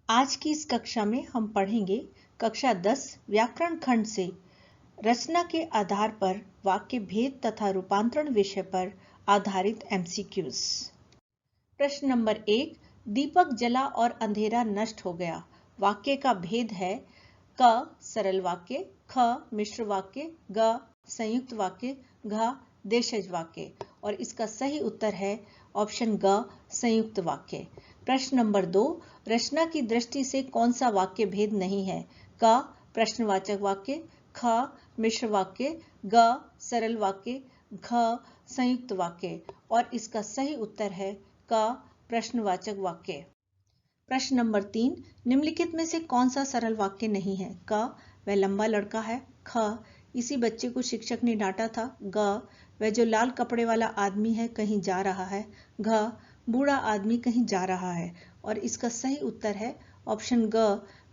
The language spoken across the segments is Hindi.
आज की इस कक्षा में हम पढ़ेंगे कक्षा 10 व्याकरण खंड से रचना के आधार पर वाक्य भेद तथा रूपांतरण विषय पर आधारित एमसीक्यूज। प्रश्न नंबर 1, दीपक जला और अंधेरा नष्ट हो गया। वाक्य का भेद है क सरल वाक्य, ख मिश्र वाक्य, ग संयुक्त वाक्य, घ देशज वाक्य। और इसका सही उत्तर है ऑप्शन ग संयुक्त वाक्य। प्रश्न नंबर 2, रचना की दृष्टि से कौन सा वाक्य भेद नहीं है? क प्रश्नवाचक वाक्य, ख मिश्र वाक्य, ग सरल वाक्य, घ संयुक्त वाक्य। और इसका सही उत्तर है क प्रश्नवाचक वाक्य। प्रश्न नंबर 3, निम्नलिखित में से कौन सा सरल वाक्य नहीं है? क वह लंबा लड़का है, ख इसी बच्चे को शिक्षक ने डांटा था, ग वह जो लाल कपड़े वाला आदमी है कहीं जा रहा है, घ बूढ़ा आदमी कहीं जा रहा है। और इसका सही उत्तर है ऑप्शन ग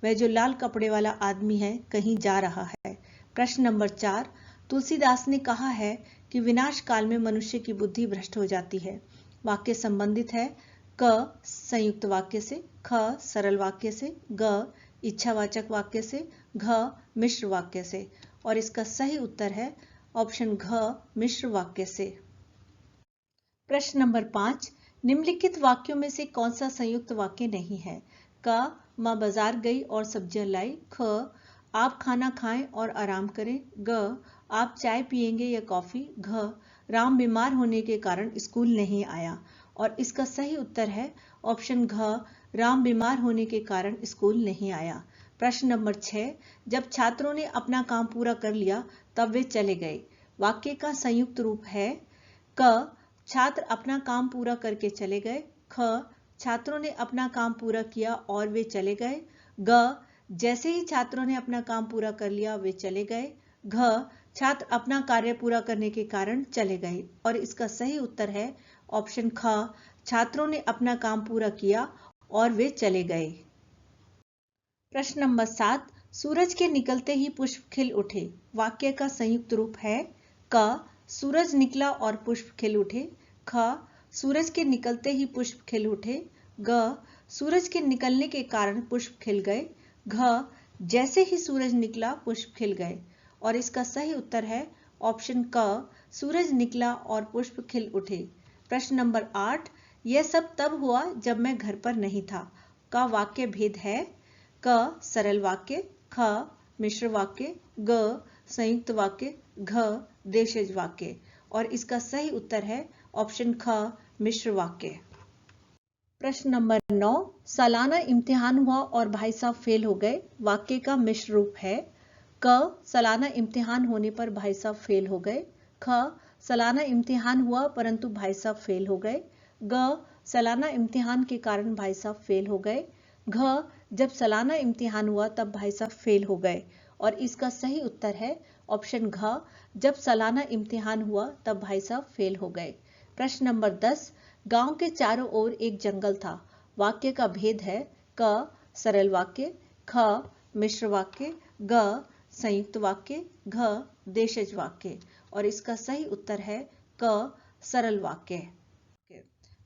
वह जो लाल कपड़े वाला आदमी है कहीं जा रहा है। प्रश्न नंबर 4, तुलसीदास ने कहा है कि विनाश काल में मनुष्य की बुद्धि भ्रष्ट हो जाती है। वाक्य संबंधित है क संयुक्त वाक्य से, ख सरल वाक्य से, ग इच्छावाचक वाक्य से, घ मिश्र वाक्य से। और इसका सही उत्तर है ऑप्शन घ मिश्र वाक्य से। प्रश्न नंबर 5, निम्नलिखित वाक्यों में से कौन सा संयुक्त वाक्य नहीं है? क मां बाजार गई और सब्जियां लाई, ख आप खाना खाएं और आराम करें, ग आप चाय पिएंगे या कॉफी, घ राम बीमार होने के कारण स्कूल नहीं आया। और इसका सही उत्तर है ऑप्शन घ राम बीमार होने के कारण स्कूल नहीं आया। प्रश्न नंबर 6, जब छात्रों ने अपना काम पूरा कर लिया तब वे चले गए। वाक्य का संयुक्त रूप है क छात्र अपना काम पूरा करके चले गए, ख छात्रों ने अपना काम पूरा किया और वे चले गए, ग जैसे ही छात्रों ने अपना काम पूरा कर लिया वे चले गए, घ छात्र अपना कार्य पूरा करने के कारण चले गए। और इसका सही उत्तर है ऑप्शन ख छात्रों ने अपना काम पूरा किया और वे चले गए। प्रश्न नंबर 7, सूरज के निकलते ही पुष्प खिल उठे। वाक्य का संयुक्त रूप है क सूरज निकला और पुष्प खिल उठे, ख सूरज के निकलते ही पुष्प खिल उठे, ग सूरज के निकलने के कारण पुष्प खिल गए, घ जैसे ही सूरज निकला पुष्प खिल गए। और इसका सही उत्तर है ऑप्शन क सूरज निकला और पुष्प खिल उठे। प्रश्न नंबर 8, यह सब तब हुआ जब मैं घर पर नहीं था। का वाक्य भेद है क सरल वाक्य, ख मिश्र वाक्य, ग संयुक्त वाक्य, घ देशज वाक्य। और इसका सही उत्तर है ऑप्शन ख मिश्र वाक्य। प्रश्न नंबर 9, सालाना इम्तिहान हुआ और भाई साहब फेल हो गए। वाक्य का मिश्र रूप है क सालाना इम्तिहान होने पर भाई साहब फेल हो गए, ख सालाना इम्तिहान हुआ परंतु भाई साहब फेल हो गए, ग सालाना इम्तिहान के कारण भाई साहब फेल हो गए, घ जब सालाना इम्तिहान हुआ तब भाई साहब फेल हो गए। और इसका सही उत्तर है ऑप्शन घ जब सालाना इम्तिहान हुआ तब भाई साहब फेल हो गए। प्रश्न नंबर 10, गांव के चारों ओर एक जंगल था। वाक्य का भेद है क सरल वाक्य, ख मिश्र वाक्य, ग संयुक्त वाक्य, घ देशज वाक्य। और इसका सही उत्तर है क सरल वाक्य।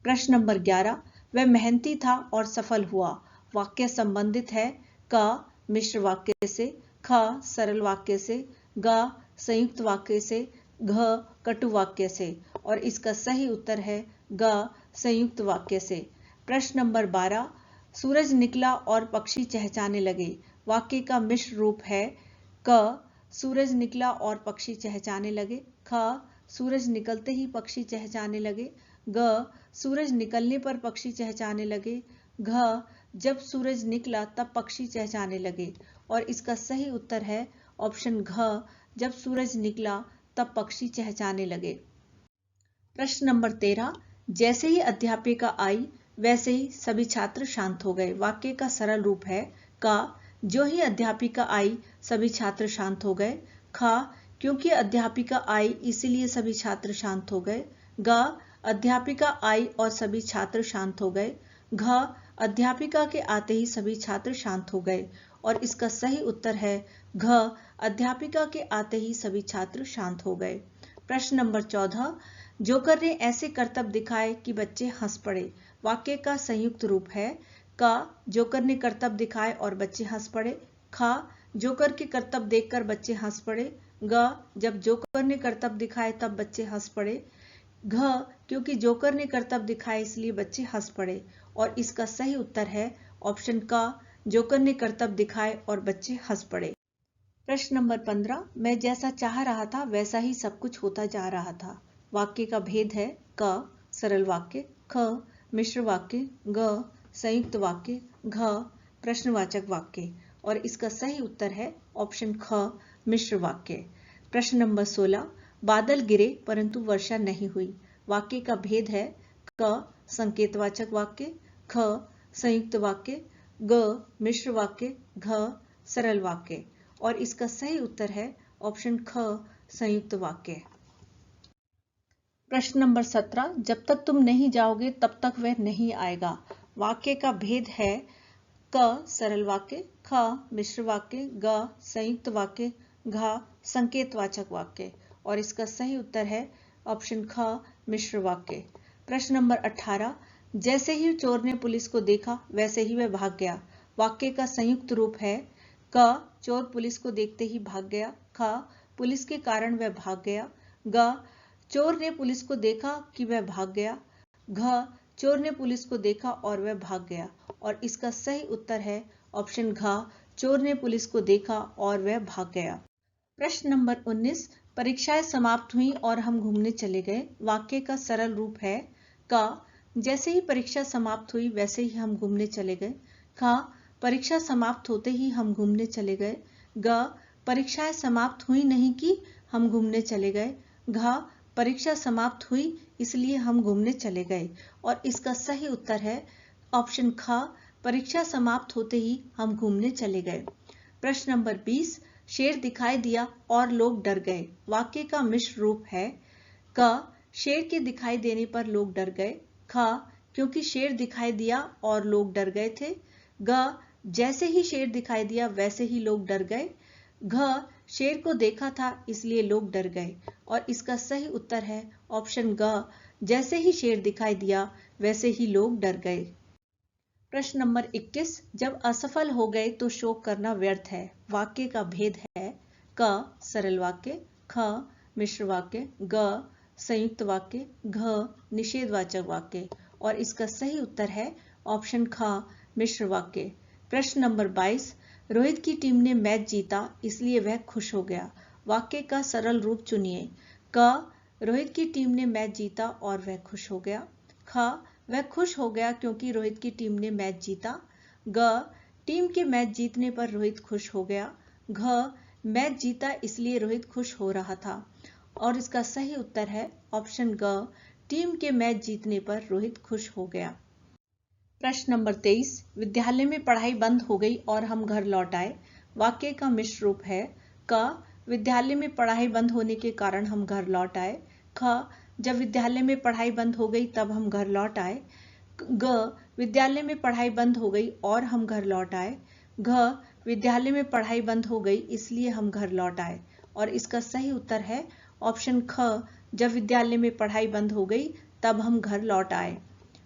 प्रश्न नंबर 11, वह मेहनती था और सफल हुआ। वाक्य संबंधित है क मिश्र वाक्य से, ख सरल वाक्य से, ग संयुक्त वाक्य से, घ कटु वाक्य से। और इसका सही उत्तर है ग संयुक्त वाक्य से। प्रश्न नंबर 12, सूरज निकला और पक्षी चहचहाने लगे। वाक्य का मिश्र रूप है क सूरज निकला और पक्षी चहचहाने लगे, ख सूरज निकलते ही पक्षी चहचहाने लगे, ग सूरज निकलने पर पक्षी चहचहाने लगे, घ जब सूरज निकला तब पक्षी चहचहाने लगे। और इसका सही उत्तर है ऑप्शन घ जब सूरज निकला तब पक्षी चहचहाने लगे। प्रश्न नंबर 13, जैसे ही अध्यापिका आई वैसे ही सभी छात्र शांत हो गए। वाक्य का सरल रूप है क जो ही अध्यापिका आई सभी छात्र शांत हो गए, ख क्योंकि अध्यापिका आई इसीलिए सभी छात्र शांत हो गए, ग अध्यापिका आई और सभी छात्र शांत हो गए, घ अध्यापिका के आते ही सभी छात्र शांत हो गए। और इसका सही उत्तर है घ अध्यापिका के आते ही सभी छात्र शांत हो गए। प्रश्न नंबर 14, जोकर ने ऐसे करतब दिखाए कि बच्चे हंस पड़े। वाक्य का संयुक्त रूप है का जोकर ने करतब दिखाए और बच्चे हंस पड़े। ख जोकर के करतब देखकर बच्चे हंस पड़े। ग जब जोकर ने करतब दिखाए तब बच्चे हंस पड़े। घ क्योंकि जोकर ने करतब दिखाए इसलिए बच्चे हंस पड़े। और इसका सही उत्तर है ऑप्शन क, जोकर ने करतब दिखाए और बच्चे हंस पड़े। प्रश्न नंबर 15, मैं जैसा चाह रहा था वैसा ही सब कुछ होता जा रहा था। वाक्य का भेद है क सरल वाक्य, ख मिश्र वाक्य, ग संयुक्त वाक्य, घ प्रश्नवाचक वाक्य। और इसका सही उत्तर है ऑप्शन ख मिश्र वाक्य। प्रश्न नंबर 16, बादल गिरे परंतु वर्षा नहीं हुई। वाक्य का भेद है क संकेतवाचक वाक्य, ख संयुक्त वाक्य, ग मिश्र वाक्य, घ सरल वाक्य। और इसका सही उत्तर है ऑप्शन ख संयुक्त वाक्य। प्रश्न नंबर 17, जब तक तुम नहीं जाओगे तब तक वह नहीं आएगा। वाक्य का भेद है क सरल वाक्य, ख मिश्र वाक्य, ग संयुक्त वाक्य, घ संकेतवाचक वाक्य। और इसका सही उत्तर है ऑप्शन ख मिश्र वाक्य। प्रश्न नंबर 18, जैसे ही चोर ने पुलिस को देखा वैसे ही वह भाग गया। वाक्य का संयुक्त रूप है क चोर पुलिस को देखते ही भाग गया, ख पुलिस के कारण वह भाग गया, ग चोर ने पुलिस को देखा कि वह भाग गया, घ चोर ने पुलिस को देखा और वह भाग गया। और इसका सही उत्तर है ऑप्शन घ चोर ने पुलिस को देखा और वह भाग गया। प्रश्न नंबर 19, परीक्षाएं समाप्त हुई और हम घूमने चले गए। वाक्य का सरल रूप है क जैसे ही परीक्षा समाप्त हुई वैसे ही हम घूमने चले गए, ख परीक्षा समाप्त होते ही हम घूमने चले गए, ग परीक्षाएं समाप्त हुई नहीं कि हम घूमने चले गए, घ परीक्षा समाप्त हुई इसलिए हम घूमने चले गए। और इसका सही उत्तर है ऑप्शन ख परीक्षा समाप्त होते ही हम घूमने चले गए। प्रश्न नंबर 20, शेर दिखाई दिया और लोग डर गए। वाक्य का मिश्र रूप है क शेर के दिखाई देने पर लोग डर गए, ख क्योंकि शेर दिखाई दिया और लोग डर गए थे, ग जैसे ही शेर दिखाई दिया वैसे ही लोग डर गए, घ शेर को देखा था इसलिए लोग डर गए। और इसका सही उत्तर है ऑप्शन ग जैसे ही शेर दिखाई दिया वैसे ही लोग डर गए। प्रश्न नंबर 21, जब असफल हो गए तो शोक करना व्यर्थ है। वाक्य का भेद है क सरल वाक्य, ख मिश्र वाक्य, ग संयुक्त वाक्य, घ निषेधवाचक वाक्य। और इसका सही उत्तर है ऑप्शन ख मिश्र वाक्य। प्रश्न नंबर 22, रोहित की टीम ने मैच जीता इसलिए वह खुश हो गया। वाक्य का सरल रूप चुनिए। क रोहित की टीम ने मैच जीता और वह खुश हो गया, ख वह खुश हो गया क्योंकि रोहित की टीम ने मैच जीता, ग टीम के मैच जीतने पर रोहित खुश हो गया, घ मैच जीता इसलिए रोहित खुश हो रहा था। और इसका सही उत्तर है ऑप्शन ग टीम के मैच जीतने पर रोहित खुश हो गया। प्रश्न नंबर 23, विद्यालय में पढ़ाई बंद हो गई और हम घर लौट आए। वाक्य का मिश्र रूप है क विद्यालय में पढ़ाई बंद होने के कारण हम घर लौट आए, ख जब विद्यालय में पढ़ाई बंद हो गई तब हम घर लौट आए, ग विद्यालय में पढ़ाई बंद हो गई और हम घर लौट आए, घ विद्यालय में पढ़ाई बंद हो गई इसलिए हम घर लौट आए। और इसका सही उत्तर है ऑप्शन ख जब विद्यालय में पढ़ाई बंद हो गई तब हम घर लौट आए।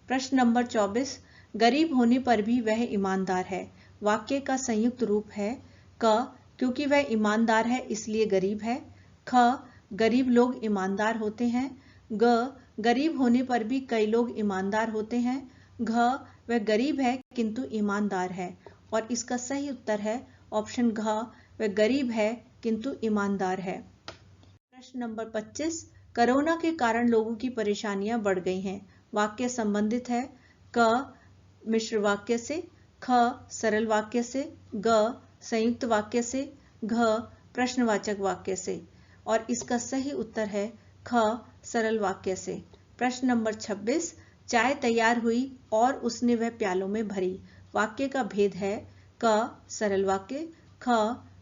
प्रश्न नंबर 24, गरीब होने पर भी वह ईमानदार है। वाक्य का संयुक्त रूप है क क्योंकि वह ईमानदार है इसलिए गरीब है, ख गरीब लोग ईमानदार होते हैं, ग गरीब होने पर भी कई लोग ईमानदार होते हैं, घ वह गरीब है किंतु ईमानदार है। और इसका सही उत्तर है ऑप्शन घ वह गरीब है किंतु ईमानदार है। प्रश्न नंबर 25, कोरोना के कारण लोगों की परेशानियां बढ़ गई हैं। वाक्य संबंधित है क मिश्र वाक्य से, ख सरल वाक्य से, ग संयुक्त वाक्य से, घ प्रश्नवाचक वाक्य से। और इसका सही उत्तर है ख सरल वाक्य से। प्रश्न नंबर 26, चाय तैयार हुई और उसने वह प्यालों में भरी। वाक्य का भेद है क सरल वाक्य, ख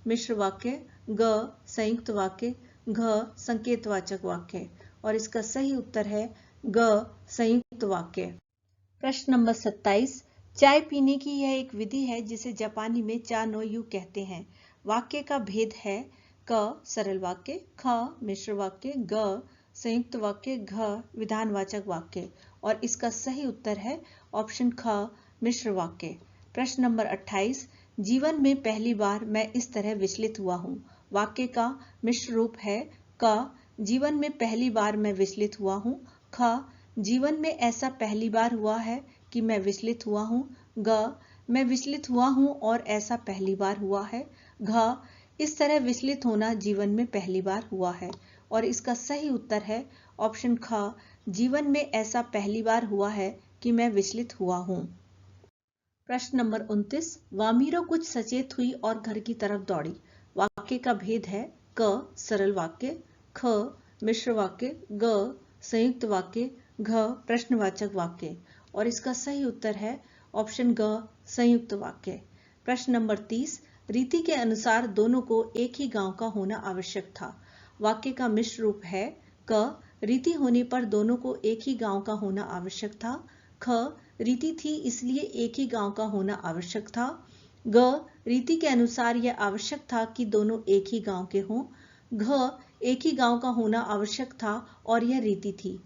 मिश्र वाक्य, ग संयुक्त वाक्य, घ संकेतवाचक वाक्य। और इसका सही उत्तर है ग संयुक्त वाक्य। प्रश्न नंबर 27, चाय पीने की यह एक विधि है जिसे जापानी में चा नो यू कहते हैं। वाक्य का भेद है क सरल वाक्य, ख मिश्र वाक्य, ग संयुक्त वाक्य, घ विधानवाचक वाक्य। और इसका सही उत्तर है ऑप्शन ख मिश्र वाक्य। प्रश्न नंबर 28, जीवन में पहली बार मैं इस तरह विचलित हुआ हूँ। वाक्य का मिश्र रूप है क, जीवन में पहली बार मैं विचलित हुआ हूँ। ख, जीवन में ऐसा पहली बार हुआ है कि मैं विचलित हुआ हूँ। ग, मैं विचलित हुआ हूँ और ऐसा पहली बार हुआ है। घ, इस तरह विचलित होना जीवन में पहली बार हुआ है। और इसका सही उत्तर है ऑप्शन ख, जीवन में ऐसा पहली बार हुआ है कि मैं विचलित हुआ हूँ। प्रश्न नंबर 29, वामीरो कुछ सचेत हुई और घर की तरफ दौड़ी। वाक्य का भेद है क, सरल वाक्य, ख, मिश्र वाक्य, ग, संयुक्त वाक्य, घ, प्रश्नवाचक वाक्य। और इसका सही उत्तर है ऑप्शन ग, संयुक्त वाक्य। प्रश्न नंबर 30, रीति के अनुसार दोनों को एक ही गांव का होना आवश्यक था। वाक्य का मिश्र रूप है क, रीति होने पर दोनों को एक ही गांव का होना आवश्यक था। ख, रीति थी इसलिए एक ही गांव का होना आवश्यक था। ग, रीति के अनुसार यह आवश्यक था कि दोनों एक ही गांव के हों। घ, एक ही गांव का होना आवश्यक था और यह रीति थी।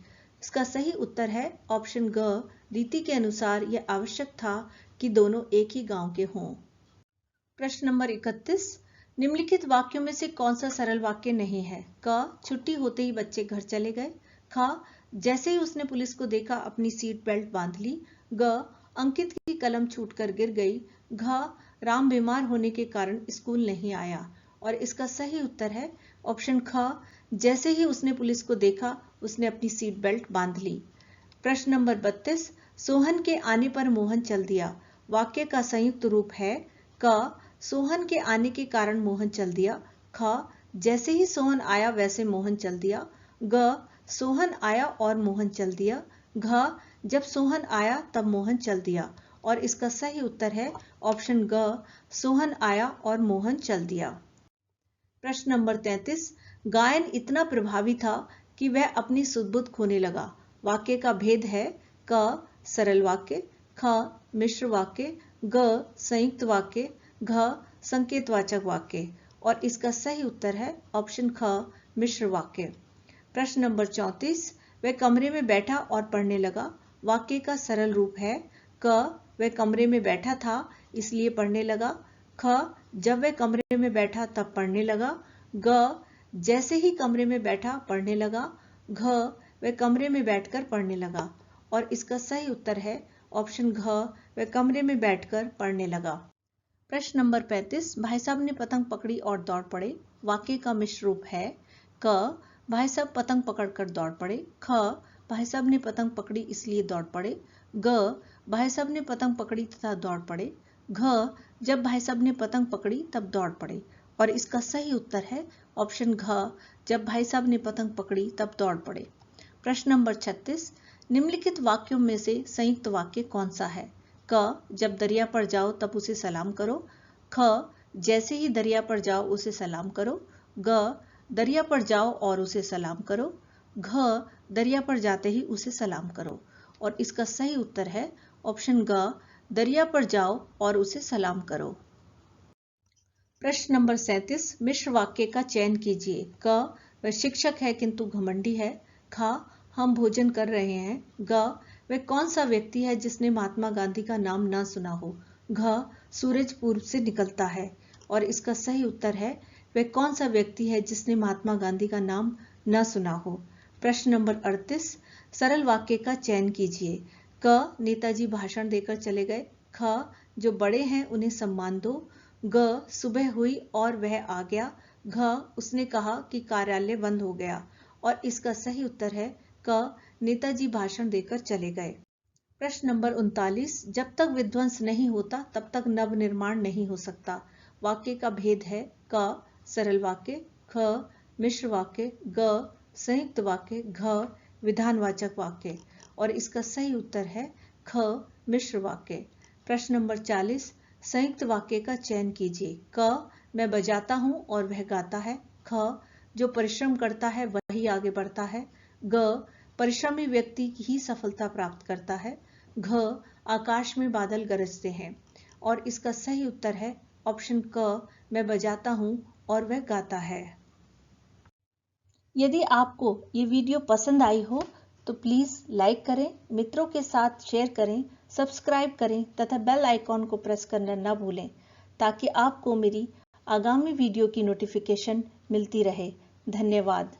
इसका सही उत्तर है ऑप्शन ग, रीति के अनुसार यह आवश्यक था कि दोनों एक ही गांव के हों। प्रश्न नंबर 31, निम्नलिखित वाक्यों में से कौन सा सरल वाक्य नहीं है। क, छुट्टी होते ही बच्चे घर चले गए। ख, जैसे ही उसने पुलिस को देखा अपनी सीट बेल्ट बांध ली। ग, अंकित की कलम छूटकर गिर गई। घ, राम बीमार होने के कारण स्कूल नहीं आया। और इसका सही उत्तर है ऑप्शन ख, जैसे ही उसने पुलिस को देखा उसने अपनी सीट बेल्ट बांध ली। प्रश्न नंबर 32, सोहन के आने पर मोहन चल दिया। वाक्य का संयुक्त रूप है क, सोहन के आने के कारण मोहन चल दिया। ख, जैसे ही सोहन आया वैसे मोहन चल दिया। ग, सोहन आया और मोहन चल दिया। घ, जब सोहन आया तब मोहन चल दिया। और इसका सही उत्तर है ऑप्शन ग, सोहन आया और मोहन चल दिया। प्रश्न नंबर 33, गायन इतना प्रभावी था कि वह अपनी सुध-बुध खोने लगा। वाक्य का भेद है क, सरल वाक्य, ख, मिश्र वाक्य, ग, संयुक्त वाक्य, घ, संकेतवाचक वाक्य। और इसका सही उत्तर है ऑप्शन ख, मिश्र वाक्य। प्रश्न नंबर 34, वह कमरे में बैठा और पढ़ने लगा। वाक्य का सरल रूप है क, वह कमरे में बैठा था इसलिए पढ़ने लगा। ख, जब वह कमरे में बैठा तब पढ़ने लगा। ग, जैसे ही कमरे में बैठा पढ़ने लगा। घ, वह कमरे में बैठकर पढ़ने लगा। और इसका सही उत्तर है ऑप्शन घ, वह कमरे में बैठकर पढ़ने लगा। प्रश्न नंबर 35, भाई साहब ने पतंग पकड़ी और दौड़ पड़े। वाक्य का मिश्र रूप है क, भाई साहब पतंग पकड़कर दौड़ पड़े। ख, भाई साहब ने पतंग पकड़ी इसलिए दौड़ पड़े। ग, भाई साहब ने पतंग पकड़ी तथा दौड़ पड़े। घ, जब भाई साहब ने पतंग पकड़ी तब दौड़ पड़े। और इसका सही उत्तर है ऑप्शन घ, जब भाई साहब ने पतंग पकड़ी तब दौड़ पड़े। प्रश्न नंबर 36, निम्नलिखित वाक्यों में से संयुक्त वाक्य कौन सा है। क, जब दरिया पर जाओ तब उसे सलाम करो। ख, जैसे ही दरिया पर जाओ उसे सलाम करो। ग, दरिया पर जाओ और उसे सलाम करो। घ, दरिया पर जाते ही उसे सलाम करो। और इसका सही उत्तर है ऑप्शन ग, दरिया पर जाओ और उसे सलाम करो। प्रश्न नंबर 37, मिश्र वाक्य का चयन कीजिए। क, वह शिक्षक है किंतु घमंडी है। ख, हम भोजन कर रहे हैं। ग, वह कौन सा व्यक्ति है जिसने महात्मा गांधी का नाम न सुना हो। घ, सूरज पूर्व से निकलता है। और इसका सही उत्तर है वह कौन सा व्यक्ति है जिसने महात्मा गांधी का नाम न सुना हो। प्रश्न नंबर 38, सरल वाक्य का चयन कीजिए। क, नेताजी भाषण देकर चले गए। ख, जो बड़े हैं उन्हें सम्मान दो। ग, सुबह हुई और वह आ गया। घ, उसने कहा कि कार्यालय बंद हो गया। और इसका सही उत्तर है क, नेताजी भाषण देकर चले गए। प्रश्न नंबर 39, जब तक विध्वंस नहीं होता तब तक नव निर्माण नहीं हो सकता। वाक्य का भेद है क, सरल वाक्य, ख, मिश्र वाक्य, ग, संयुक्त वाक्य, घ, विधानवाचक वाक्य। और इसका सही उत्तर है ख, मिश्र वाक्य। प्रश्न नंबर 40, संयुक्त वाक्य का चयन कीजिए। क, मैं बजाता हूं और वह गाता है। ख, जो परिश्रम करता है वही आगे बढ़ता है। ग, परिश्रमी व्यक्ति ही सफलता प्राप्त करता है। घ, आकाश में बादल गरजते हैं। और इसका सही उत्तर है ऑप्शन क, मैं बजाता हूं और वह गाता है। यदि आपको ये वीडियो पसंद आई हो तो प्लीज लाइक करें, मित्रों के साथ शेयर करें, सब्सक्राइब करें तथा बेल आइकॉन को प्रेस करना न भूलें ताकि आपको मेरी आगामी वीडियो की नोटिफिकेशन मिलती रहे। धन्यवाद।